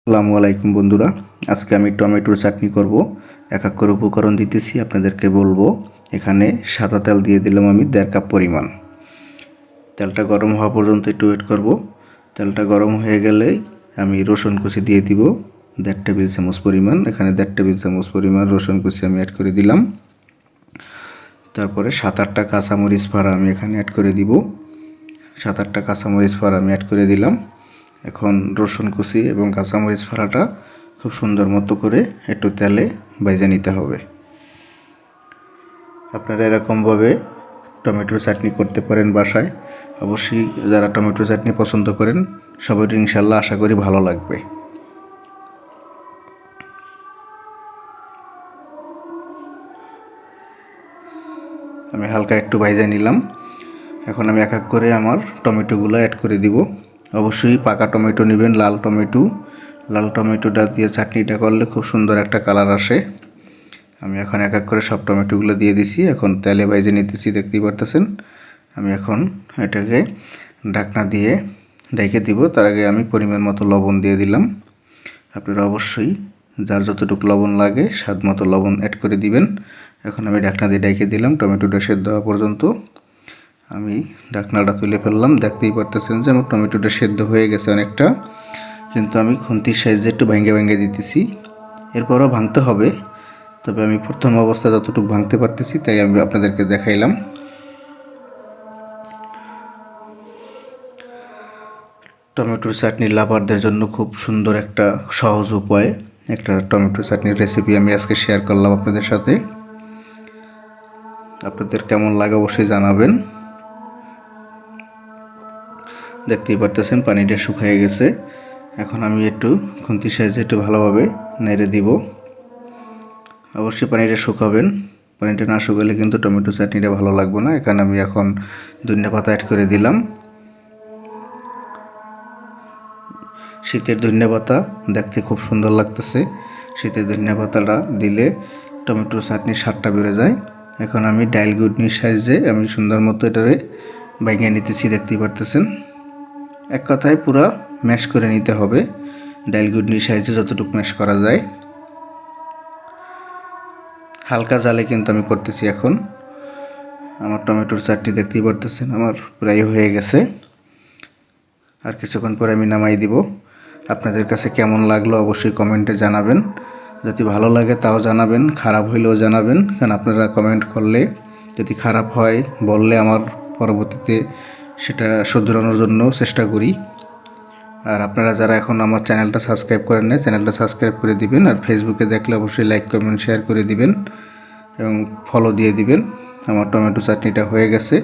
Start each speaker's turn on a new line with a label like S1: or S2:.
S1: আসসালামু আলাইকুম বন্ধুরা, আজকে আমি টমেটোর চাটনি করব। এক এক করে উপকরণ দিতেছি, আপনাদেরকে বলবো। এখানে সাদা তেল দিয়ে দিলাম আমি 1.5 কাপ পরিমাণ। তেলটা গরম হওয়া পর্যন্ত একটু ওয়েট করব। তেলটা গরম হয়ে গেলেই আমি রসুন কুচি দিয়ে দিব 1.5 টেবিল চামচ পরিমাণ। এখানে 1.5 টেবিল চামচ পরিমাণ রসুন কুচি আমি অ্যাড করে দিলাম। তারপরে 7-8টা কাঁচামরিচ ফাড়া আমি এখানে অ্যাড করে দিব। 7-8টা কাঁচামরিচ ফাড়া আমি অ্যাড করে দিলাম। এখন রসুন কুচি এবং কাঁচামরিচ ফাড়াটা খুব সুন্দর মতো করে একটু তেলে ভেজে নিতে হবে। আপনারা এরকমভাবে টমেটোর চাটনি করতে পারেন বাসায়। অবশ্যই যারা টমেটো চাটনি পছন্দ করেন সবাই ইনশাল্লাহ আশা করি ভালো লাগবে। আমি হালকা একটু ভেজে নিলাম। এখন আমি এক এক করে আমার টমেটোগুলো অ্যাড করে দিব। অবশ্যই পাকা টমেটো নেবেন, লাল টমেটোটা দিয়ে চাটনিটা করলে খুব সুন্দর একটা কালার আসে। আমি এখন এক এক করে সব টমেটোগুলো দিয়ে দিছি। এখন তেলে ভেজে নিতেছি, দেখতেই পারতেছেন। আমি এখন এটাকে ঢাকনা দিয়ে ঢেকে দিব। তার আগে আমি পরিমাণ মতো লবণ দিয়ে দিলাম। আপনারা অবশ্যই যার যতটুকু লবণ লাগে স্বাদ মতো লবণ অ্যাড করে দিবেন। এখন আমি ঢাকনা দিয়ে ঢেকে দিলাম টমেটোটা সেদ্ধ হওয়া পর্যন্ত। আমি ঢাকনাটা তুলে ফেললাম। দেখতেই পারতেছেন যে আমার টমেটোটা সেদ্ধ হয়ে গেছে অনেকটা, কিন্তু আমি খুন্তির সাইজে একটু ভেঙে দিতেছি। এরপরও ভাঙতে হবে, তবে আমি প্রথম অবস্থা যতটুকু ভাঙতে পারতেছি তাই আমি আপনাদেরকে দেখাইলাম। টমেটোর চাটনি লাভারদের জন্য খুব সুন্দর একটা সহজ উপায়, একটা টমেটো চাটনির রেসিপি আমি আজকে শেয়ার করলাম আপনাদের সাথে। আপনাদের কেমন লাগে অবশ্যই জানাবেন। দেখতেই পারতেছেন পানিটা শুকিয়ে গেছে। এখন আমি একটু খুন্তির সাইজে একটু ভালোভাবে নেড়ে দিব। অবশ্যই পানিটা শুকাবেন, পানিটা না শুকালে কিন্তু টমেটো চাটনিটা ভালো লাগবে না। এখানে আমি এখন ধনিয়া পাতা অ্যাড করে দিলাম। শীতের ধনিয়া পাতা দেখতে খুব সুন্দর লাগতেছে। শীতের ধনিয়া পাতাটা দিলে টমেটোর চাটনির স্বাদটা বেড়ে যায়। এখন আমি ডাইল গুটনির সাইজে আমি সুন্দর মতো এটারে ভেঙে নিতেছি, দেখতেই পারতেছেন। এক কথায় পুরো ম্যাশ করে নিতে হবে, ডাইল গুটনির সাইজে যতটুকু ম্যাশ করা যায়। হালকা জালে কিন্তু আমি করতেছি। এখন আমার টমেটোর চাটনি দেখতেই পারতেছেন আমার প্রায় হয়ে গেছে। আর কিছুক্ষণ পরে আমি নামাই দিব। আপনাদের কাছে কেমন লাগলো অবশ্যই কমেন্টে জানাবেন। যদি ভালো লাগে তাও জানাবেন, খারাপ হইলেও জানাবেন, কারণ আপনারা কমেন্ট করলে যদি খারাপ হয় বললে আমার পরবর্তীতে সেটা শুধরানোর জন্য চেষ্টা করি। আর আপনারা যারা এখন আমার চ্যানেলটা সাবস্ক্রাইব করেন না, চ্যানেলটা সাবস্ক্রাইব করে দিবেন। আর ফেসবুকে দেখলে অবশ্যই লাইক কমেন্ট শেয়ার করে দিবেন এবং ফলো দিয়ে দিবেন। আমার টমেটো চাটনিটা হয়ে গেছে।